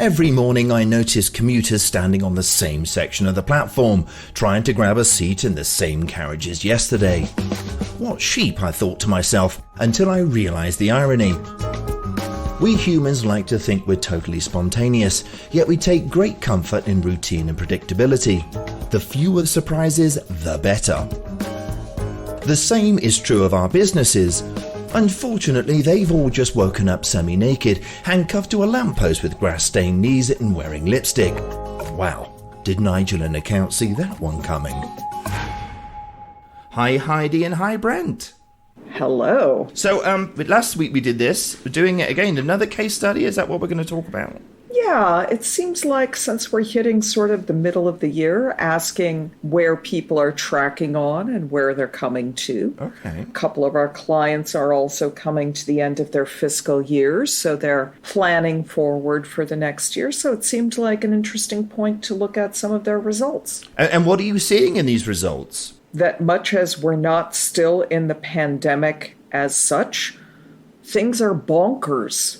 Every morning I notice commuters standing on the same section of the platform, trying to grab a seat in the same carriage as yesterday. What sheep, I thought to myself, until I realised the irony. We humans like to think we're totally spontaneous, yet we take great comfort in routine and predictability. The fewer surprises, the better. The same is true of our businesses. Unfortunately, they've all just woken up semi-naked, handcuffed to a lamppost with grass-stained knees and wearing lipstick. Wow, did Nigel and Account see that one coming? Hi Heidi and hi Brent. Hello. So, last week we did this. We're doing it again. Another case study? Is that what we're going to talk about? Yeah, it seems like since we're hitting sort of the middle of the year, asking where people are tracking on and where they're coming to. Okay. A couple of our clients are also coming to the end of their fiscal years, so they're planning forward for the next year. So it seemed like an interesting point to look at some of their results. And what are you seeing in these results? That much as we're not still in the pandemic as such, things are bonkers.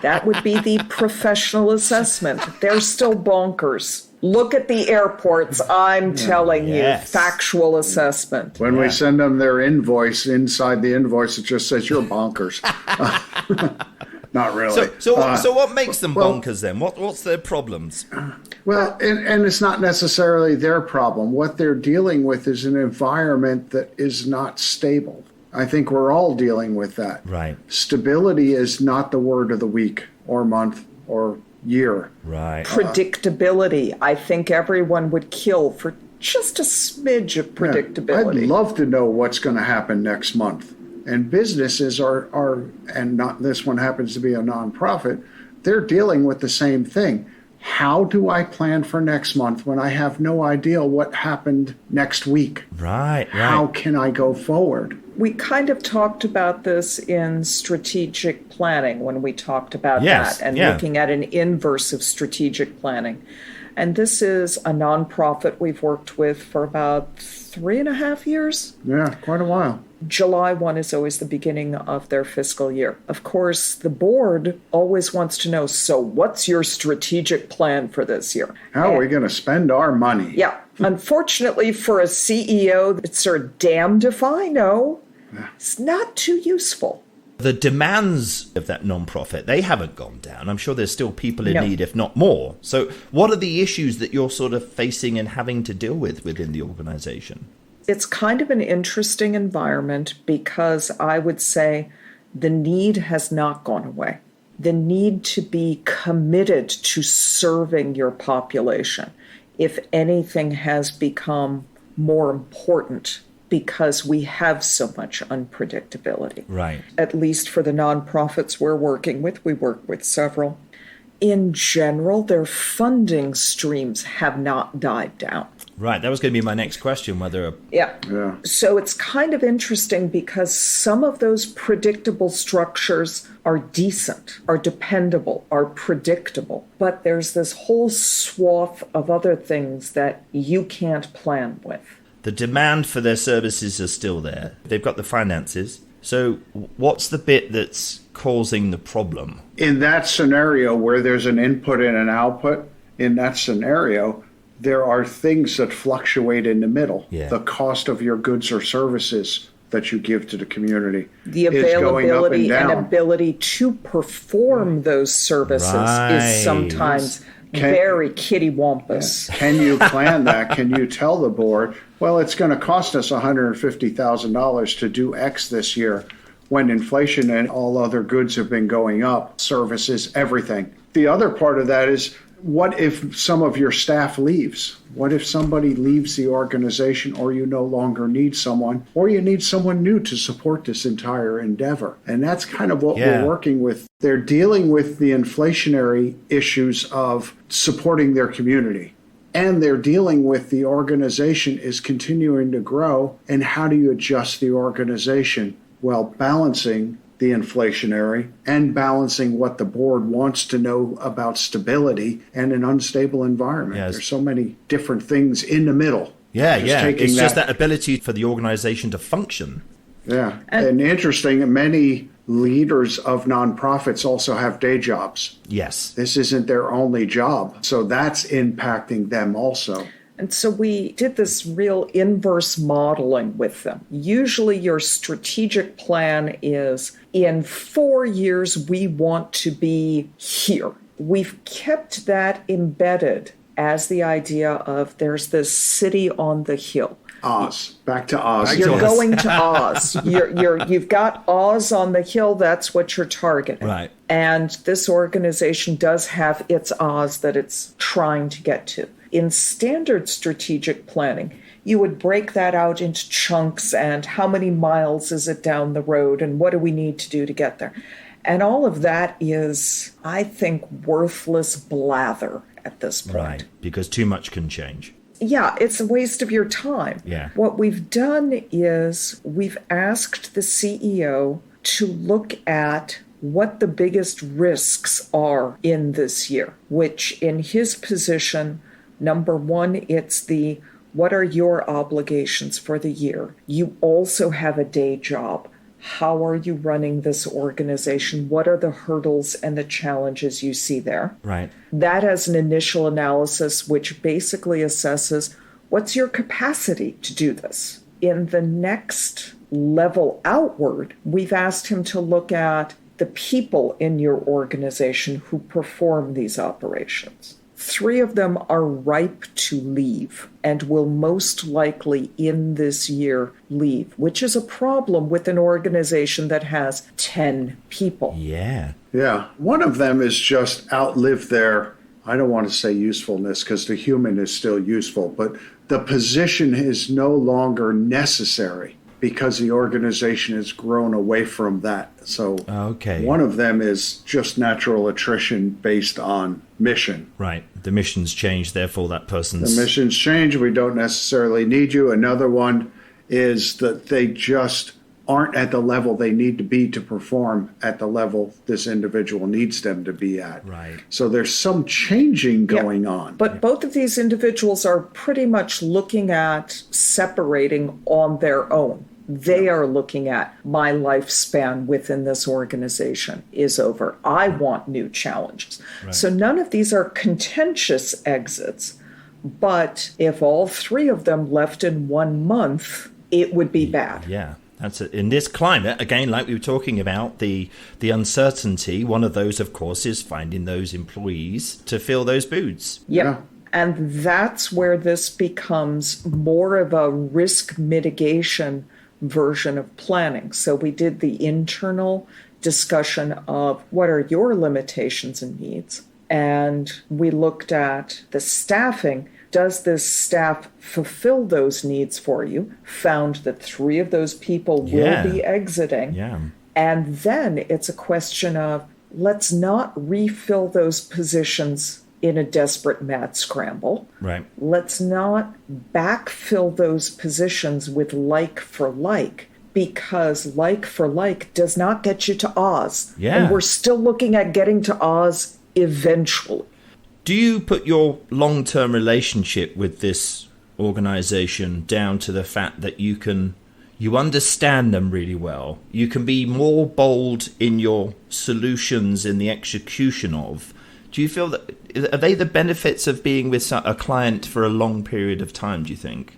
That would be the professional assessment. They're still bonkers. Look at the airports. I'm telling you, factual assessment. When we send them their invoice, inside the invoice, it just says you're bonkers. Not really. So what makes them bonkers then? What's their problems? Well, and it's not necessarily their problem. What they're dealing with is an environment that is not stable. I think we're all dealing with that. Right. Stability is not the word of the week or month or year. Right. Predictability. I think everyone would kill for just a smidge of predictability. I'd love to know what's going to happen next month. And businesses are, and not this one happens to be a nonprofit, they're dealing with the same thing. How do I plan for next month when I have no idea what happened next week? Right. How can I go forward? We kind of talked about this in strategic planning when we talked about that and looking at an inverse of strategic planning. And this is a nonprofit we've worked with for about 3.5 years. Yeah, quite a while. July 1 is always the beginning of their fiscal year. Of course, the board always wants to know, so what's your strategic plan for this year? How are we going to spend our money? Yeah. Unfortunately for a CEO, it's sort of damned if I know. It's not too useful. The demands of that nonprofit, they haven't gone down. I'm sure there's still people in need, if not more. So what are the issues that you're sort of facing and having to deal with within the organization? It's kind of an interesting environment because I would say the need has not gone away. The need to be committed to serving your population, if anything, has become more important because we have so much unpredictability. Right. At least for the nonprofits we're working with, we work with several. In general, their funding streams have not died down. Right, that was going to be my next question, whether... Yeah. So it's kind of interesting because some of those predictable structures are decent, are dependable, are predictable. But there's this whole swath of other things that you can't plan with. The demand for their services is still there. They've got the finances. So what's the bit that's causing the problem? In that scenario where there's an input and an output, in that scenario, there are things that fluctuate in the middle. Yeah. The cost of your goods or services that you give to the community. The availability and ability to perform those services is sometimes very kittywampus. Yeah. Can you plan that? Can you tell the board, well, it's going to cost us $150,000 to do X this year when inflation and all other goods have been going up, services, everything. The other part of that is, what if some of your staff leaves? What if somebody leaves the organization, or you no longer need someone, or you need someone new to support this entire endeavor? And that's kind of what we're working with. They're dealing with the inflationary issues of supporting their community. And they're dealing with the organization is continuing to grow. And how do you adjust the organization while balancing the inflationary and balancing what the board wants to know about stability and an unstable environment? Yes. There's so many different things in the middle. It's just that ability for the organization to function. Yeah. And interesting, many leaders of nonprofits also have day jobs. Yes. This isn't their only job. So that's impacting them also. And so we did this real inverse modeling with them. Usually your strategic plan is, in 4 years, we want to be here. We've kept that embedded as the idea of there's this city on the hill. Oz. Back to Oz. You're going to Oz. You've got Oz on the hill. That's what you're targeting. Right. And this organization does have its Oz that it's trying to get to. In standard strategic planning, you would break that out into chunks and how many miles is it down the road and what do we need to do to get there. And all of that is, I think, worthless blather at this point. Right, because too much can change. Yeah, it's a waste of your time. Yeah. What we've done is we've asked the CEO to look at what the biggest risks are in this year, which in his position, number one, it's the what are your obligations for the year? You also have a day job. How are you running this organization? What are the hurdles and the challenges you see there? Right. That has an initial analysis which basically assesses what's your capacity to do this. In the next level outward, we've asked him to look at the people in your organization who perform these operations. 3 of them are ripe to leave and will most likely in this year leave, which is a problem with an organization that has 10 people. Yeah. Yeah. One of them is just outlived their, I don't want to say usefulness because the human is still useful, but the position is no longer necessary because the organization has grown away from that. So Okay. one of them is just natural attrition based on mission. Right. The mission's changed, therefore that person's... The mission's changed. We don't necessarily need you. Another one is that they just aren't at the level they need to be to perform at the level this individual needs them to be at. Right. So there's some changing going on. But both of these individuals are pretty much looking at separating on their own. They are looking at my lifespan within this organization is over. I want new challenges. Right. So none of these are contentious exits. But if all 3 of them left in 1 month, it would be bad. Yeah. That's it. In this climate, again, like we were talking about, the uncertainty, one of those, of course, is finding those employees to fill those boots. Yep. Yeah. And that's where this becomes more of a risk mitigation version of planning. So we did the internal discussion of what are your limitations and needs. And we looked at the staffing. Does this staff fulfill those needs for you? Found that 3 of those people will be exiting. Yeah. And then it's a question of let's not refill those positions in a desperate mad scramble. Right. Let's not backfill those positions with like for like, because like for like does not get you to Oz. Yeah. And we're still looking at getting to Oz eventually. Do you put your long-term relationship with this organization down to the fact that you understand them really well? You can be more bold in your solutions in the execution of. Do you feel that, are they the benefits of being with a client for a long period of time, do you think?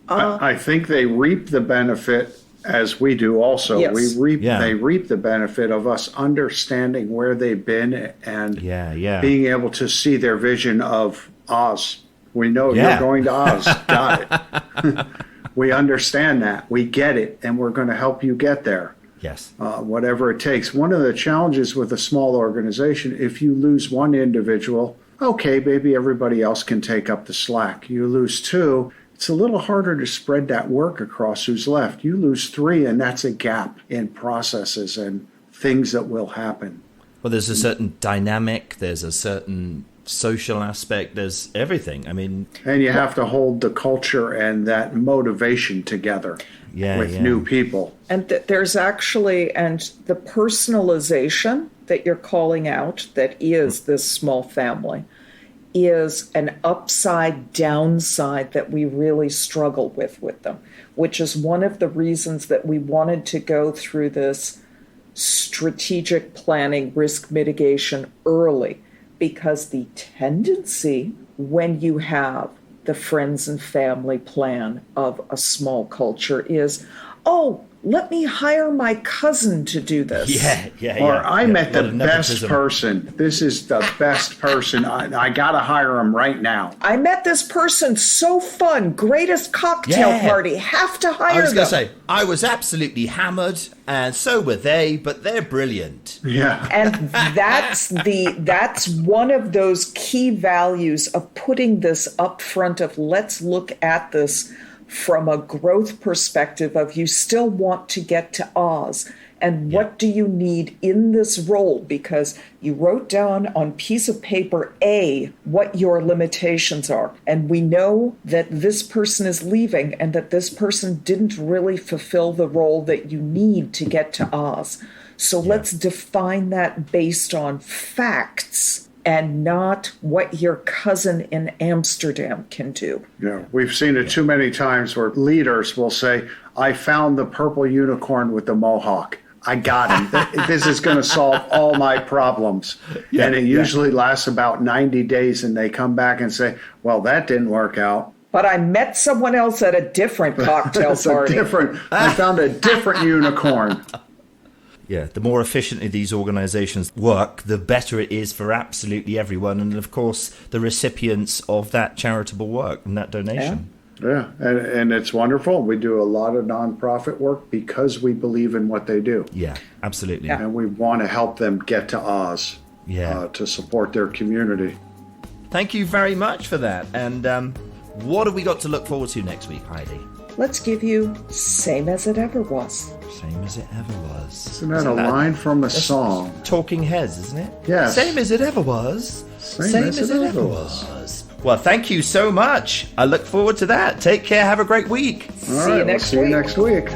I think they reap the benefit as we do also. Yes. They reap the benefit of us understanding where they've been and being able to see their vision of Oz. We know you're going to Oz. Got it. We understand that. We get it, and we're going to help you get there. Yes. Whatever it takes. One of the challenges with a small organization, if you lose one individual, okay, maybe everybody else can take up the slack. You lose 2, it's a little harder to spread that work across who's left. You lose 3, and that's a gap in processes and things that will happen. Well, there's a certain dynamic, there's a certain social aspect, there's everything. I mean... And you have to hold the culture and that motivation together with new people. And there's actually, and the personalization that you're calling out that is this small family is an upside downside that we really struggle with them, which is one of the reasons that we wanted to go through this strategic planning, risk mitigation early, because the tendency when you have the friends and family plan of a small culture is, oh, let me hire my cousin to do this. Or I met the best person. This is the best person. I got to hire him right now. I met this person. So fun. Greatest cocktail party. Have to hire them. I was going to say, I was absolutely hammered, and so were they, but they're brilliant. Yeah. And that's one of those key values of putting this up front of let's look at this from a growth perspective of you still want to get to Oz. And what do you need in this role? Because you wrote down on piece of paper A what your limitations are. And we know that this person is leaving and that this person didn't really fulfill the role that you need to get to Oz. So let's define that based on facts and not what your cousin in Amsterdam can do. Yeah, we've seen it too many times where leaders will say, I found the purple unicorn with the mohawk. I got him. This is going to solve all my problems. And it usually lasts about 90 days, and they come back and say, well, that didn't work out. But I met someone else at a different cocktail party. I found a different unicorn. Yeah, the more efficiently these organizations work, the better it is for absolutely everyone. And, of course, the recipients of that charitable work and that donation. Yeah, and it's wonderful. We do a lot of nonprofit work because we believe in what they do. Yeah, absolutely. And we want to help them get to Oz to support their community. Thank you very much for that. And what have we got to look forward to next week, Heidi? Let's give you Same as It Ever Was. Same as it ever was. Isn't that a line from a song? Talking Heads, isn't it? Yes. Same as it ever was. Same as it ever was. Well, thank you so much. I look forward to that. Take care. Have a great week. All right, we'll see you next week.